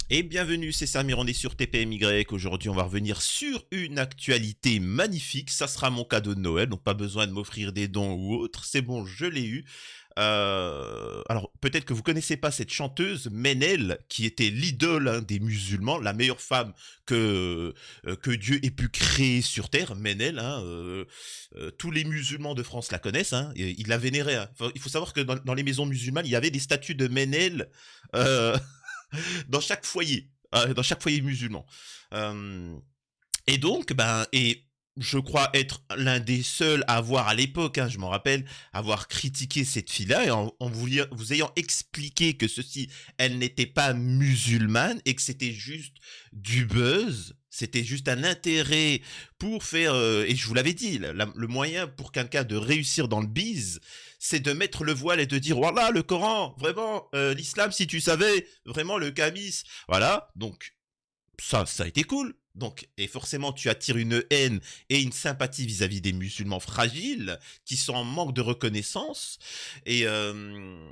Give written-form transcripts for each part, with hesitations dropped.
Et bienvenue, c'est Samir, on est sur TPMY. Aujourd'hui, on va revenir sur une actualité magnifique. Ça sera mon cadeau de Noël, donc pas besoin de m'offrir des dons ou autre. C'est bon, je l'ai eu. Alors, peut-être que vous connaissez pas cette chanteuse, Ménel, qui était l'idole hein, des musulmans, la meilleure femme que Dieu ait pu créer sur terre. Ménel, hein, tous les musulmans de France la connaissent. Hein, et ils la vénéraient. Hein. Il faut savoir que dans les maisons musulmanes, il y avait des statues de Ménel. Euh, dans chaque foyer musulman. Euh, et donc, je crois être l'un des seuls à avoir à l'époque, hein, je m'en rappelle, avoir critiqué cette fille-là et en vous ayant expliqué que ceci, elle n'était pas musulmane et que c'était juste du buzz. C'était juste un intérêt pour faire, et je vous l'avais dit, le moyen pour quelqu'un de réussir dans le biz, c'est de mettre le voile et de dire, voilà, le Coran, vraiment, l'islam, si tu savais, vraiment, le camis. Voilà, donc ça a été cool. Donc, et forcément, tu attires une haine et une sympathie vis-à-vis des musulmans fragiles qui sont en manque de reconnaissance. Et, euh,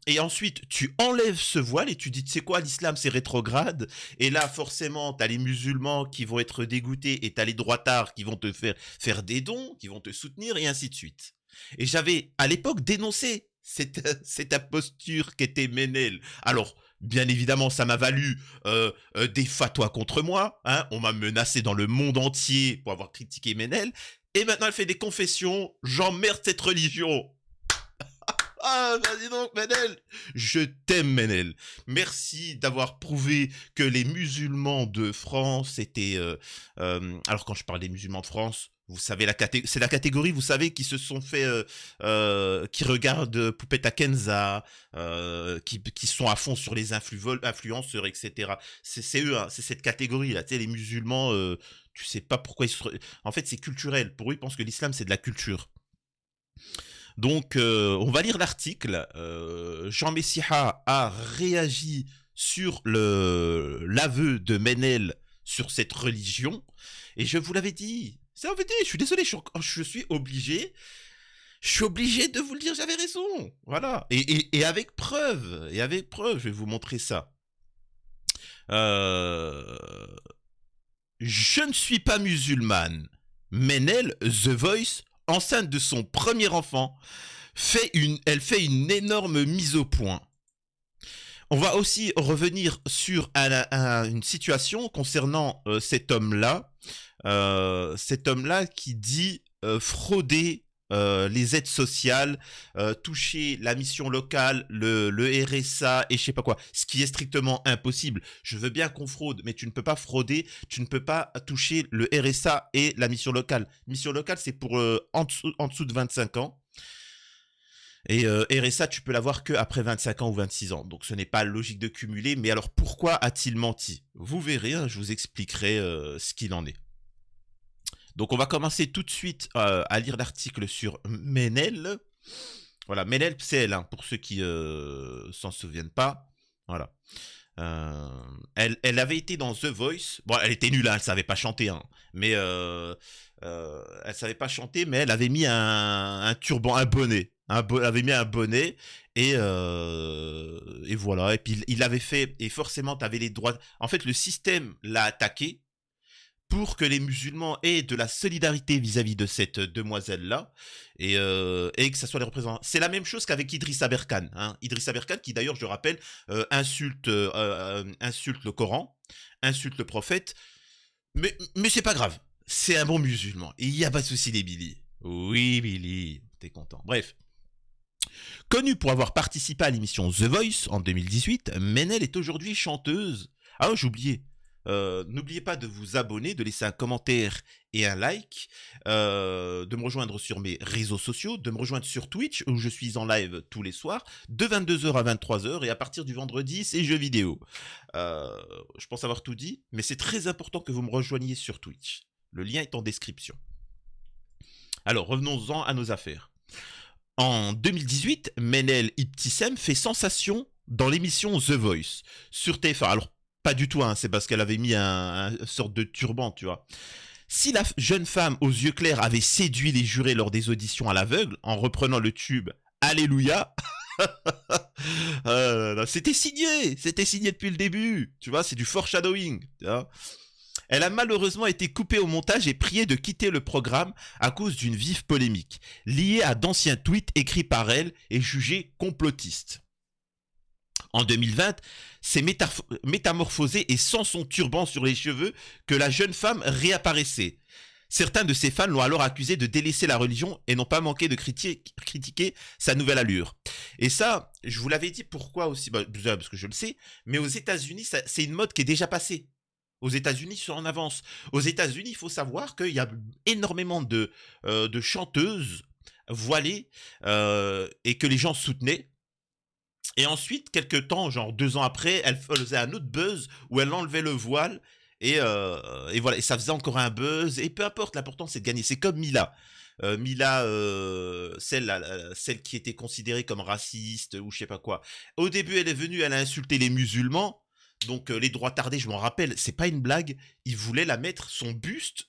et ensuite, tu enlèves ce voile et tu dis, tu sais quoi, l'islam c'est rétrograde. Et là, forcément, t'as les musulmans qui vont être dégoûtés et t'as les droitards qui vont te faire des dons, qui vont te soutenir et ainsi de suite. Et j'avais à l'époque dénoncé cette imposture qu'était Ménel. Alors, bien évidemment, ça m'a valu des fatwas contre moi. Hein. On m'a menacé dans le monde entier pour avoir critiqué Ménel. Et maintenant, elle fait des confessions. J'emmerde cette religion. Ah, vas-y donc, Menel. Je t'aime, Menel. Merci d'avoir prouvé que les musulmans de France étaient... alors, quand je parle des musulmans de France, vous savez, c'est la catégorie, vous savez, qui se sont fait... qui regardent Poupetta Kenza, qui sont à fond sur les influenceurs, etc. C'est eux, hein, c'est cette catégorie-là. Tu sais, les musulmans, tu sais pas pourquoi ils se... En fait, c'est culturel. Pour eux, ils pensent que l'islam, c'est de la culture. Donc, on va lire l'article. Jean Messiha a réagi sur l'aveu de Menel sur cette religion. Et je vous l'avais dit. C'est en fait, je suis désolé, je suis obligé de vous le dire, j'avais raison. Voilà. Et avec preuve, je vais vous montrer ça. Euh, je ne suis pas musulmane. Menel, The Voice, enceinte de son premier enfant, elle fait une énorme mise au point. On va aussi revenir sur une situation concernant cet homme-là qui dit frauder les aides sociales, toucher la mission locale, le RSA et je sais pas quoi, ce qui est strictement impossible. Je veux bien qu'on fraude, mais tu ne peux pas frauder, tu ne peux pas toucher le RSA et la mission locale. Mission locale, c'est pour en dessous de 25 ans. Et RSA, tu peux l'avoir que après 25 ans ou 26 ans. Donc ce n'est pas logique de cumuler. Mais alors pourquoi a-t-il menti? Vous verrez, hein, je vous expliquerai ce qu'il en est. Donc on va commencer tout de suite à lire l'article sur Menel. Voilà, Menel, c'est elle, hein, pour ceux qui s'en souviennent pas. Voilà. Elle avait été dans The Voice. Bon, elle était nulle, hein, elle savait pas chanter, hein, mais elle savait pas chanter, mais elle avait mis un turban, un bonnet. Elle avait mis un bonnet et voilà. Et puis il l'avait fait et forcément tu avais les droits. En fait, le système l'a attaqué pour que les musulmans aient de la solidarité vis-à-vis de cette demoiselle-là et que ça soit les représentants. C'est la même chose qu'avec Idrissa Berkane. Hein. Idrissa Berkane qui d'ailleurs, je rappelle, insulte le Coran, insulte le prophète, mais c'est pas grave. C'est un bon musulman. Il n'y a pas de souci, les Billy. Oui, Billy, t'es content. Bref. Connue pour avoir participé à l'émission The Voice en 2018, Menel est aujourd'hui chanteuse. Ah, j'ai oublié. N'oubliez pas de vous abonner, de laisser un commentaire et un like, de me rejoindre sur mes réseaux sociaux, de me rejoindre sur Twitch où je suis en live tous les soirs de 22h à 23h et à partir du vendredi c'est jeux vidéo. Je pense avoir tout dit, mais c'est très important que vous me rejoigniez sur Twitch. Le lien est en description. Alors revenons-en à nos affaires. En 2018, Menel Ibtissem fait sensation dans l'émission The Voice sur TF1. Alors, pas du tout, hein, c'est parce qu'elle avait mis un sorte de turban, tu vois. Si la jeune femme aux yeux clairs avait séduit les jurés lors des auditions à l'aveugle en reprenant le tube Alléluia, C'était signé depuis le début. Tu vois, c'est du foreshadowing. Tu vois. Elle a malheureusement été coupée au montage et priée de quitter le programme à cause d'une vive polémique, liée à d'anciens tweets écrits par elle et jugés complotistes. En 2020, c'est métamorphosée et sans son turban sur les cheveux que la jeune femme réapparaissait. Certains de ses fans l'ont alors accusé de délaisser la religion et n'ont pas manqué de critiquer sa nouvelle allure. Et ça, je vous l'avais dit pourquoi aussi, bah, déjà parce que je le sais, mais aux États-Unis, c'est une mode qui est déjà passée. Aux États-Unis, ils sont en avance. Aux États-Unis, il faut savoir qu'il y a énormément de chanteuses voilées et que les gens soutenaient. Et ensuite, quelques temps, genre 2 ans après, elle faisait un autre buzz où elle enlevait le voile et voilà, et ça faisait encore un buzz. Et peu importe, l'important c'est de gagner. C'est comme Mila. Mila, celle qui était considérée comme raciste ou je sais pas quoi. Au début, elle est venue, elle a insulté les musulmans. Donc les droits tardés, je m'en rappelle, c'est pas une blague. Ils voulaient la mettre son buste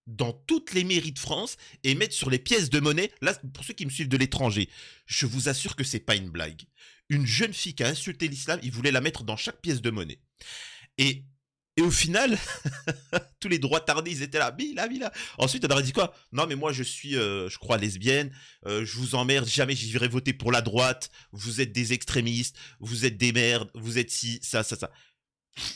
dans toutes les mairies de France et mettre sur les pièces de monnaie. Là, pour ceux qui me suivent de l'étranger, je vous assure que c'est pas une blague. Une jeune fille qui a insulté l'islam, ils voulaient la mettre dans chaque pièce de monnaie. Et, et au final, tous les droits tardés, ils étaient là, Mila. Ensuite, elle aurait dit quoi? Non, mais moi, je suis, je crois, lesbienne. Je vous emmerde. Jamais j'irai voter pour la droite. Vous êtes des extrémistes. Vous êtes des merdes. Vous êtes ci, ça.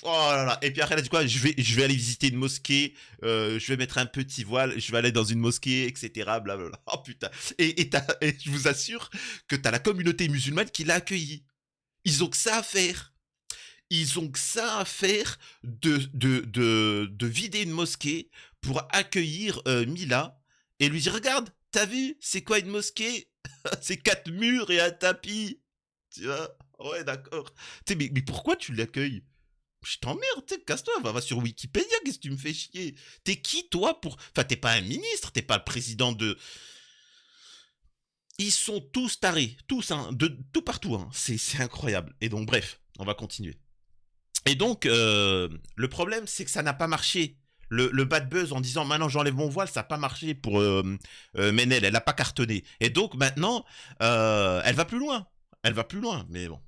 Oh là là. Et puis après, elle a dit quoi? Je vais aller visiter une mosquée. Je vais mettre un petit voile. Je vais aller dans une mosquée, etc. Blablabla. Oh putain. Et je vous assure que t'as la communauté musulmane qui l'a accueilli. Ils ont que ça à faire. Ils ont que ça à faire de vider une mosquée pour accueillir Mila et lui dire regarde, t'as vu, c'est quoi une mosquée? C'est 4 murs et un tapis. Tu vois? Ouais, d'accord. Mais pourquoi tu l'accueilles? Je t'emmerde, casse-toi, va sur Wikipédia, qu'est-ce que tu me fais chier? T'es qui, toi, pour... Enfin, t'es pas un ministre, t'es pas le président de... Ils sont tous tarés, tous, hein, de tout partout, hein. C'est incroyable. Et donc, bref, on va continuer. Et donc, le problème, c'est que ça n'a pas marché. Le bad buzz en disant maintenant j'enlève mon voile, ça n'a pas marché pour Menel, elle n'a pas cartonné. Et donc maintenant, elle va plus loin. Elle va plus loin, mais bon.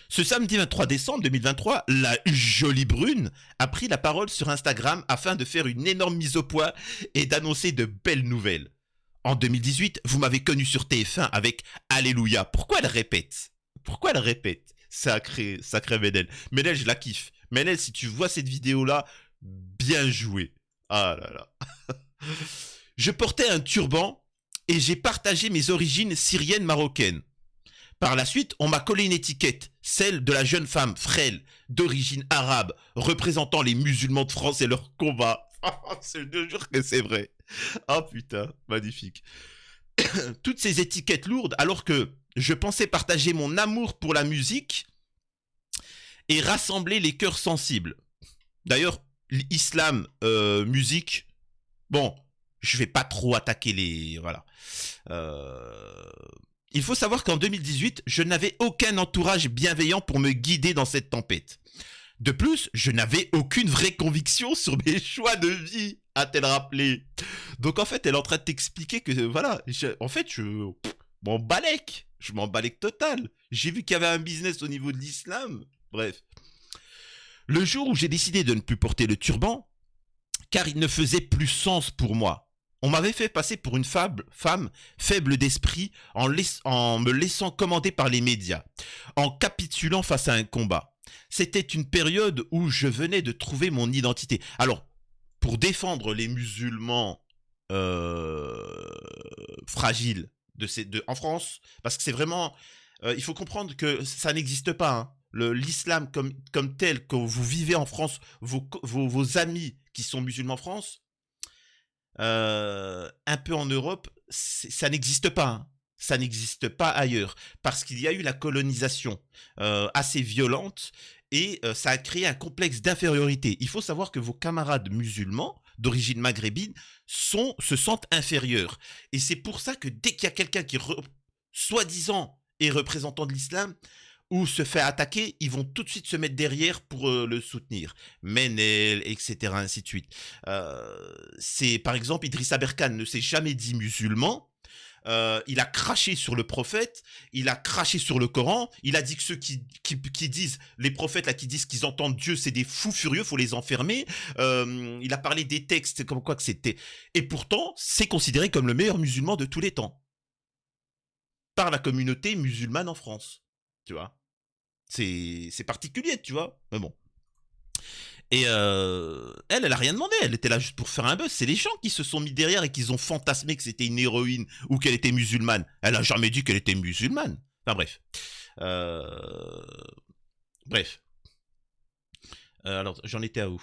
Ce samedi 23 décembre 2023, la jolie brune a pris la parole sur Instagram afin de faire une énorme mise au point et d'annoncer de belles nouvelles. En 2018, vous m'avez connu sur TF1 avec Alléluia. Pourquoi elle répète? Pourquoi elle répète? Sacré Medel. Medel, je la kiffe. Medel, si tu vois cette vidéo-là, bien joué. Ah là là. Je portais un turban et j'ai partagé mes origines syriennes marocaines. Par la suite, on m'a collé une étiquette, celle de la jeune femme frêle, d'origine arabe, représentant les musulmans de France et leur combat. Je te jure que c'est vrai. Ah putain, magnifique. Toutes ces étiquettes lourdes, alors que je pensais partager mon amour pour la musique et rassembler les cœurs sensibles. D'ailleurs, l'islam, musique, bon, je vais pas trop attaquer les... Voilà. Euh, Il faut savoir qu'en 2018, je n'avais aucun entourage bienveillant pour me guider dans cette tempête. De plus, je n'avais aucune vraie conviction sur mes choix de vie, a-t-elle rappelé. Donc en fait, elle est en train de t'expliquer que voilà, en fait, je m'en balèque. Je m'en balèque total. J'ai vu qu'il y avait un business au niveau de l'islam. Bref. Le jour où j'ai décidé de ne plus porter le turban, car il ne faisait plus sens pour moi. On m'avait fait passer pour une femme faible d'esprit en me laissant commander par les médias, en capitulant face à un combat. C'était une période où je venais de trouver mon identité. Alors, pour défendre les musulmans fragiles en France, parce que c'est vraiment... il faut comprendre que ça n'existe pas, hein. L'islam comme tel que vous vivez en France, vos amis qui sont musulmans en France, un peu en Europe, ça n'existe pas, hein. Ça n'existe pas ailleurs. Parce qu'il y a eu la colonisation assez violente et ça a créé un complexe d'infériorité. Il faut savoir que vos camarades musulmans d'origine maghrébine se sentent inférieurs. Et c'est pour ça que dès qu'il y a quelqu'un qui, soi-disant, est représentant de l'islam, ou se fait attaquer, ils vont tout de suite se mettre derrière pour le soutenir. Menel, etc., ainsi de suite. C'est, par exemple, Idrissa Berkane ne s'est jamais dit musulman. il a craché sur le prophète, il a craché sur le Coran, il a dit que ceux qui disent, les prophètes là qui disent qu'ils entendent Dieu, c'est des fous furieux, faut les enfermer. Il a parlé des textes comme quoi que c'était. Et pourtant, c'est considéré comme le meilleur musulman de tous les temps par la communauté musulmane en France. Tu vois, c'est particulier, tu vois. Mais bon. Et elle a rien demandé. Elle était là juste pour faire un buzz. C'est les gens qui se sont mis derrière et qui ont fantasmé que c'était une héroïne ou qu'elle était musulmane. Elle a jamais dit qu'elle était musulmane. Enfin bref. Euh... Bref. Alors, j'en étais à où?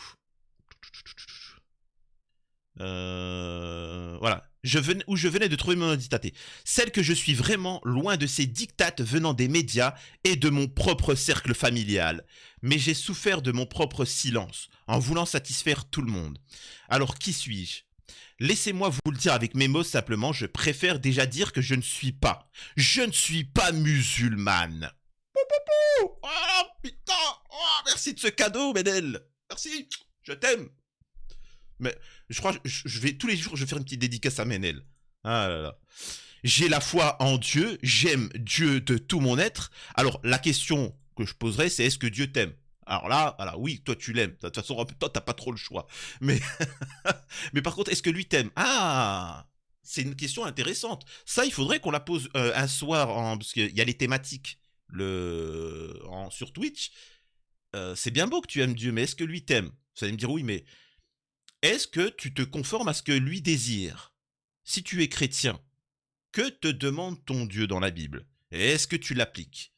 Voilà. Je venais de trouver mon dictaté. Celle que je suis vraiment loin de ces dictates venant des médias et de mon propre cercle familial. Mais j'ai souffert de mon propre silence, en voulant satisfaire tout le monde. Alors qui suis-je? Laissez-moi vous le dire avec mes mots simplement, je préfère déjà dire que je ne suis pas. Je ne suis pas musulmane. Oh putain, oh, merci de ce cadeau, Ménel. Merci, je t'aime. Mais je crois que je vais tous les jours, je vais faire une petite dédicace à Ménel. Ah là là. J'ai la foi en Dieu, j'aime Dieu de tout mon être. Alors la question que je poserais, c'est est-ce que Dieu t'aime? Alors là, oui, toi tu l'aimes. De toute façon, toi t'as pas trop le choix. Mais, mais par contre, est-ce que lui t'aime? Ah, c'est une question intéressante. Ça, il faudrait qu'on la pose un soir, parce qu'il y a les thématiques sur Twitch. C'est bien beau que tu aimes Dieu, mais est-ce que lui t'aime? Vous allez me dire oui, mais est-ce que tu te conformes à ce que lui désire? Si tu es chrétien, que te demande ton Dieu dans la Bible? Et est-ce que tu l'appliques?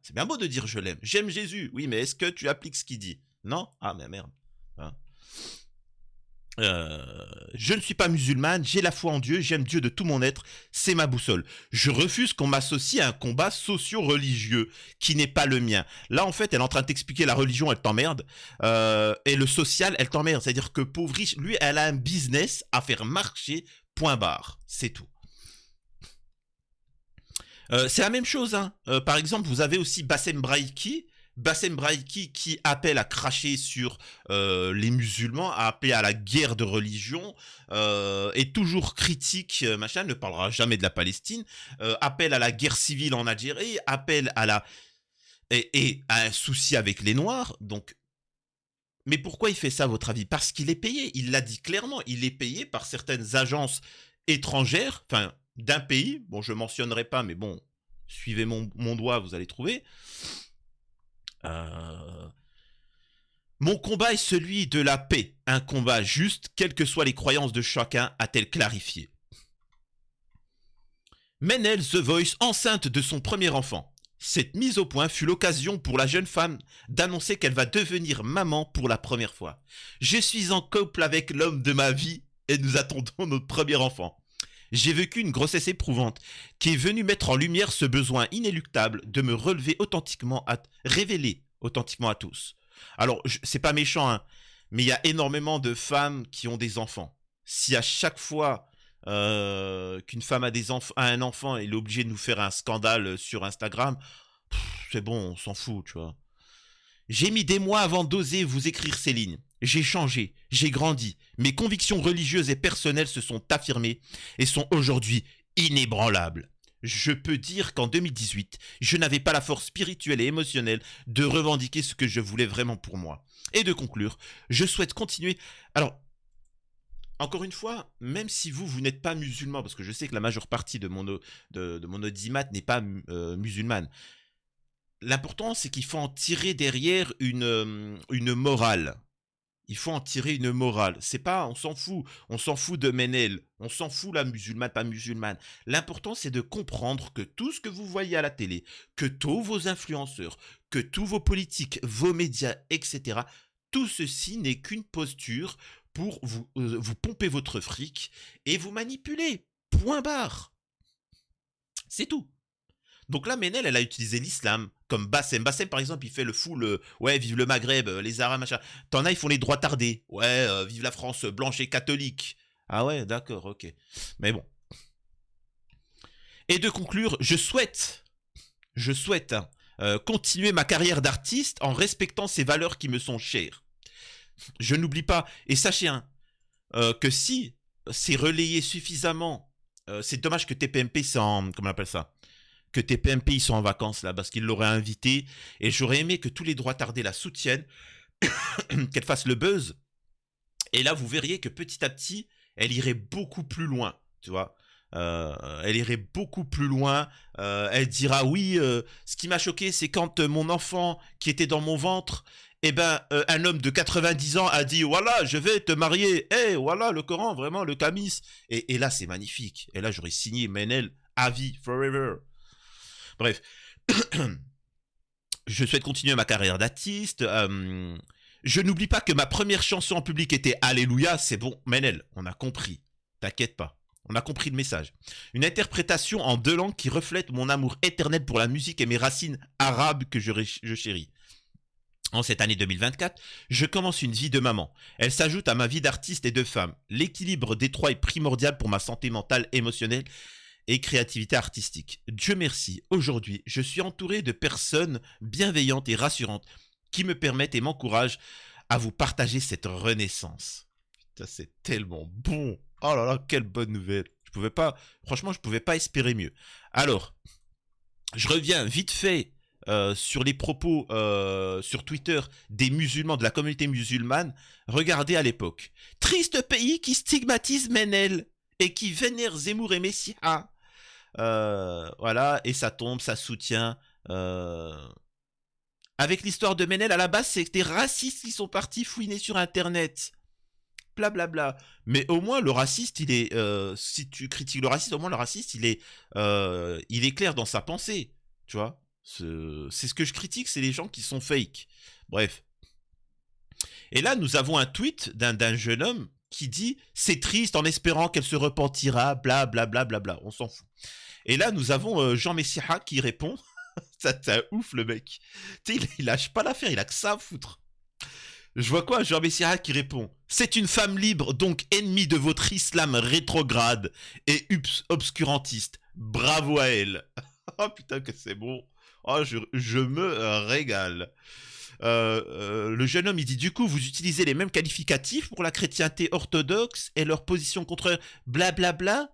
C'est bien beau de dire je l'aime. J'aime Jésus. Oui, mais est-ce que tu appliques ce qu'il dit? Non? Ah, mais merde. Hein. Je ne suis pas musulmane, j'ai la foi en Dieu, j'aime Dieu de tout mon être, c'est ma boussole. Je refuse qu'on m'associe à un combat socio-religieux qui n'est pas le mien. Là, en fait, elle est en train de t'expliquer la religion, elle t'emmerde, et le social, elle t'emmerde. C'est-à-dire que pauvre riche, lui, elle a un business à faire marcher, point barre, c'est tout. C'est la même chose, hein. Par exemple, vous avez aussi Bassem Braïki. Bassem Braïki qui appelle à cracher sur les musulmans, a appelé à la guerre de religion, est toujours critique, machin, ne parlera jamais de la Palestine, appelle à la guerre civile en Algérie, appelle à la et à un souci avec les Noirs. Donc, mais pourquoi il fait ça, à votre avis? Parce qu'il est payé. Il l'a dit clairement. Il est payé par certaines agences étrangères, enfin d'un pays. Bon, je mentionnerai pas, mais bon, suivez mon doigt, vous allez trouver. Euh, Mon combat est celui de la paix, un combat juste, quelles que soient les croyances de chacun, a-t-elle clarifié. Menel The Voice, enceinte de son premier enfant. Cette mise au point fut l'occasion pour la jeune femme d'annoncer qu'elle va devenir maman pour la première fois. Je suis en couple avec l'homme de ma vie et nous attendons notre premier enfant. J'ai vécu une grossesse éprouvante qui est venue mettre en lumière ce besoin inéluctable de me révéler authentiquement à tous. Alors, c'est pas méchant, hein, mais il y a énormément de femmes qui ont des enfants. Si à chaque fois qu'une femme a un enfant, elle est obligée de nous faire un scandale sur Instagram, c'est bon, on s'en fout, tu vois. J'ai mis des mois avant d'oser vous écrire ces lignes. J'ai changé, j'ai grandi, mes convictions religieuses et personnelles se sont affirmées et sont aujourd'hui inébranlables. Je peux dire qu'en 2018, je n'avais pas la force spirituelle et émotionnelle de revendiquer ce que je voulais vraiment pour moi. Et de conclure, je souhaite continuer. Alors, encore une fois, même si vous n'êtes pas musulman, parce que je sais que la majeure partie de mon audimat n'est pas musulmane, l'important c'est qu'il faut en tirer derrière une morale. Il faut en tirer une morale. C'est pas, on s'en fout de Menel, on s'en fout la musulmane, pas musulmane. L'important c'est de comprendre que tout ce que vous voyez à la télé, que tous vos influenceurs, que tous vos politiques, vos médias, etc., tout ceci n'est qu'une posture pour vous pomper votre fric et vous manipuler. Point barre. C'est tout. Donc là, Menel, elle a utilisé l'islam, comme Bassem. Bassem, par exemple, il fait le full, ouais, vive le Maghreb, les Arabes, machin. T'en as, ils font les droits tardés. Ouais, vive la France blanche et catholique. Ah ouais, d'accord, ok. Mais bon. Et de conclure, je souhaite hein, continuer ma carrière d'artiste en respectant ces valeurs qui me sont chères. Je n'oublie pas, et sachez hein, que si c'est relayé suffisamment C'est dommage que TPMP, c'est en... Comment on appelle ça? Que TPMP, ils sont en vacances, là, parce qu'ils l'auraient invité. Et j'aurais aimé que tous les droits tardés la soutiennent, qu'elle fasse le buzz. Et là, vous verriez que petit à petit, elle irait beaucoup plus loin, tu vois. Elle irait beaucoup plus loin. Elle dira oui. Ce qui m'a choqué, c'est quand mon enfant qui était dans mon ventre, eh ben, un homme de 90 ans a dit voilà, je vais te marier. Eh, hey, voilà le Coran, vraiment le Camis. Et là, c'est magnifique. Et là, j'aurais signé Menel à vie, forever. Bref, je souhaite continuer ma carrière d'artiste. Je n'oublie pas que ma première chanson en public était Alléluia. C'est bon, Menel, on a compris. T'inquiète pas. On a compris le message. Une interprétation en 2 langues qui reflète mon amour éternel pour la musique et mes racines arabes que je chéris. En cette année 2024, je commence une vie de maman. Elle s'ajoute à ma vie d'artiste et de femme. L'équilibre des 3 est primordial pour ma santé mentale, émotionnelle et créativité artistique. Dieu merci, aujourd'hui, je suis entouré de personnes bienveillantes et rassurantes qui me permettent et m'encouragent à vous partager cette renaissance. Putain, c'est tellement bon. Oh là là, quelle bonne nouvelle. Franchement, je pouvais pas espérer mieux. Alors, je reviens vite fait sur les propos sur Twitter des musulmans, de la communauté musulmane. Regardez à l'époque. Triste pays qui stigmatise Menel et qui vénère Zemmour et Messia. Voilà, et ça tombe, ça soutient. Avec l'histoire de Menel, à la base, c'est des racistes qui sont partis fouiner sur Internet. Blablabla. Mais au moins, le raciste, il est. Si tu critiques le raciste, au moins le raciste, il est clair dans sa pensée. Tu vois. C'est ce que je critique, c'est les gens qui sont fake. Bref. Et là, nous avons un tweet d'un jeune homme qui dit c'est triste en espérant qu'elle se repentira, bla bla bla bla bla. On s'en fout. Et là, nous avons Jean Messia qui répond. C'est un ouf le mec. Tu sais, il lâche pas l'affaire, il a que ça à foutre. Je vois quoi, Jean Messia qui répond c'est une femme libre, donc ennemie de votre islam rétrograde et obscurantiste. Bravo à elle. Oh putain que c'est bon. Oh, je me régale. Le jeune homme, il dit du coup, vous utilisez les mêmes qualificatifs pour la chrétienté orthodoxe et leur position contre blablabla.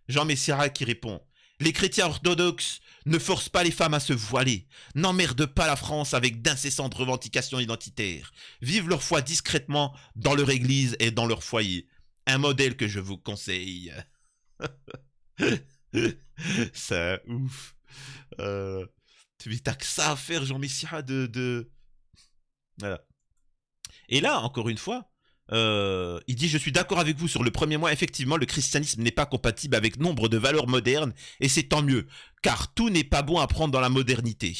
Jean Messia qui répond les chrétiens orthodoxes ne forcent pas les femmes à se voiler, n'emmerdent pas la France avec d'incessantes revendications identitaires, vivent leur foi discrètement dans leur église et dans leur foyer. Un modèle que je vous conseille. C'est ouf. T'as que ça à faire, Jean Messia, Voilà. Et là, encore une fois, il dit je suis d'accord avec vous sur le premier point. Effectivement, le christianisme n'est pas compatible avec nombre de valeurs modernes, et c'est tant mieux, car tout n'est pas bon à prendre dans la modernité.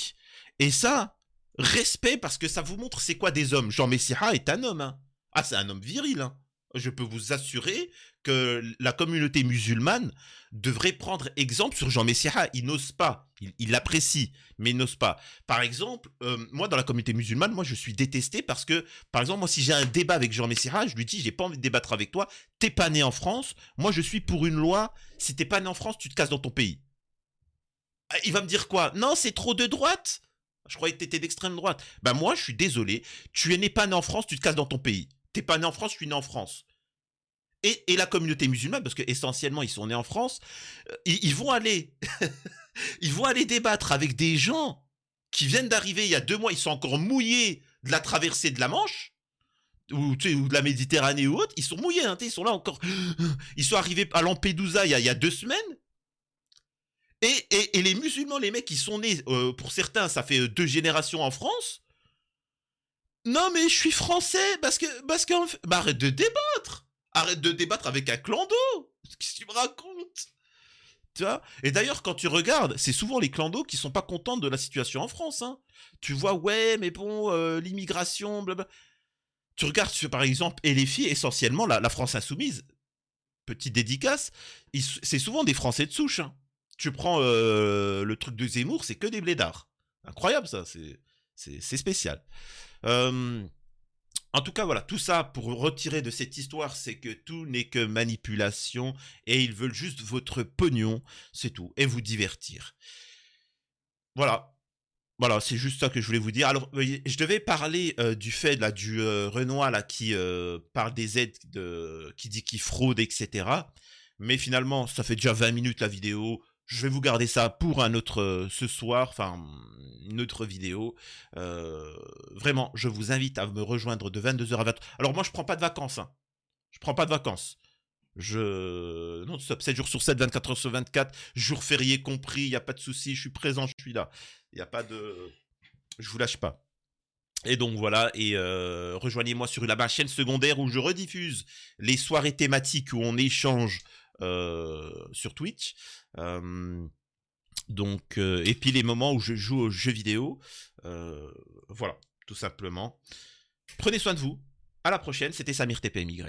Et ça, respect, parce que ça vous montre c'est quoi des hommes. Jean Messia est un homme. Hein. Ah, c'est un homme viril. Hein. Je peux vous assurer que la communauté musulmane devrait prendre exemple sur Jean Messia. Il n'ose pas. Il l'apprécie, mais il n'ose pas. Par exemple, moi, dans la communauté musulmane, moi, je suis détesté parce que, par exemple, moi, si j'ai un débat avec Jean Messia, je lui dis, j'ai pas envie de débattre avec toi. T'es pas né en France. Moi, je suis pour une loi. Si t'es pas né en France, tu te casses dans ton pays. Il va me dire quoi? Non, c'est trop de droite. Je croyais que t'étais d'extrême droite. Ben moi, je suis désolé. Tu n'es pas né en France, tu te casses dans ton pays. T'es pas né en France, je suis né en France. Et la communauté musulmane, parce que essentiellement ils sont nés en France, ils vont aller, ils vont aller débattre avec des gens qui viennent d'arriver il y a 2 mois, ils sont encore mouillés de la traversée de la Manche ou, tu sais, ou de la Méditerranée ou autre, ils sont mouillés, hein, ils sont là encore, ils sont arrivés à Lampedusa il y a 2 semaines. Et les musulmans, les mecs, qui sont nés, pour certains, ça fait 2 générations en France. Non, mais je suis français bah, arrête de débattre. Arrête de débattre avec un clando. Qu'est-ce que tu me racontes? Tu vois? Et d'ailleurs, quand tu regardes, c'est souvent les clandos qui sont pas contents de la situation en France. Hein. Tu vois, ouais, mais bon, l'immigration, blablabla. Tu regardes, par exemple, et les filles, essentiellement, la France insoumise, petite dédicace, c'est souvent des Français de souche. Hein. Tu prends le truc de Zemmour, c'est que des blédards. Incroyable, ça, c'est spécial. En tout cas, voilà, tout ça pour retirer de cette histoire, c'est que tout n'est que manipulation et ils veulent juste votre pognon, c'est tout, et vous divertir. Voilà, voilà, c'est juste ça que je voulais vous dire. Alors, je devais parler du fait là du Renoir là qui parle des aides, qui dit qu'il fraude, etc. Mais finalement, ça fait déjà 20 minutes la vidéo. Je vais vous garder ça pour un autre ce soir, enfin une autre vidéo. Vraiment, je vous invite à me rejoindre de 22h à 20h. Alors moi, je prends pas de vacances, hein. Je prends pas de vacances. Je non-stop, 7 jours sur 7, 24 heures sur 24, jours fériés compris, il y a pas de souci, je suis présent, je suis là. Il y a pas de je vous lâche pas. Et donc voilà, et rejoignez-moi sur ma chaîne secondaire où je rediffuse les soirées thématiques où on échange sur Twitch. Euh, et puis les moments où je joue aux jeux vidéo. Voilà, tout simplement. Prenez soin de vous. À la prochaine, c'était Samir TPMY.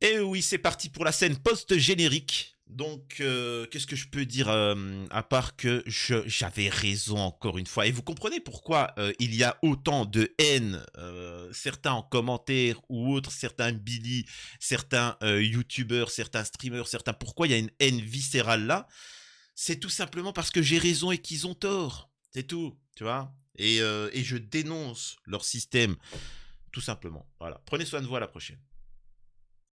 Et oui, c'est parti pour la scène post-générique. Donc, qu'est-ce que je peux dire à part que j'avais raison encore une fois. Et vous comprenez pourquoi il y a autant de haine, certains en commentaire ou autres, certains Billy, certains YouTubeurs, certains streamers, certains. Pourquoi il y a une haine viscérale là? C'est tout simplement parce que j'ai raison et qu'ils ont tort. C'est tout, tu vois. Et je dénonce leur système, tout simplement. Voilà. Prenez soin de vous, à la prochaine.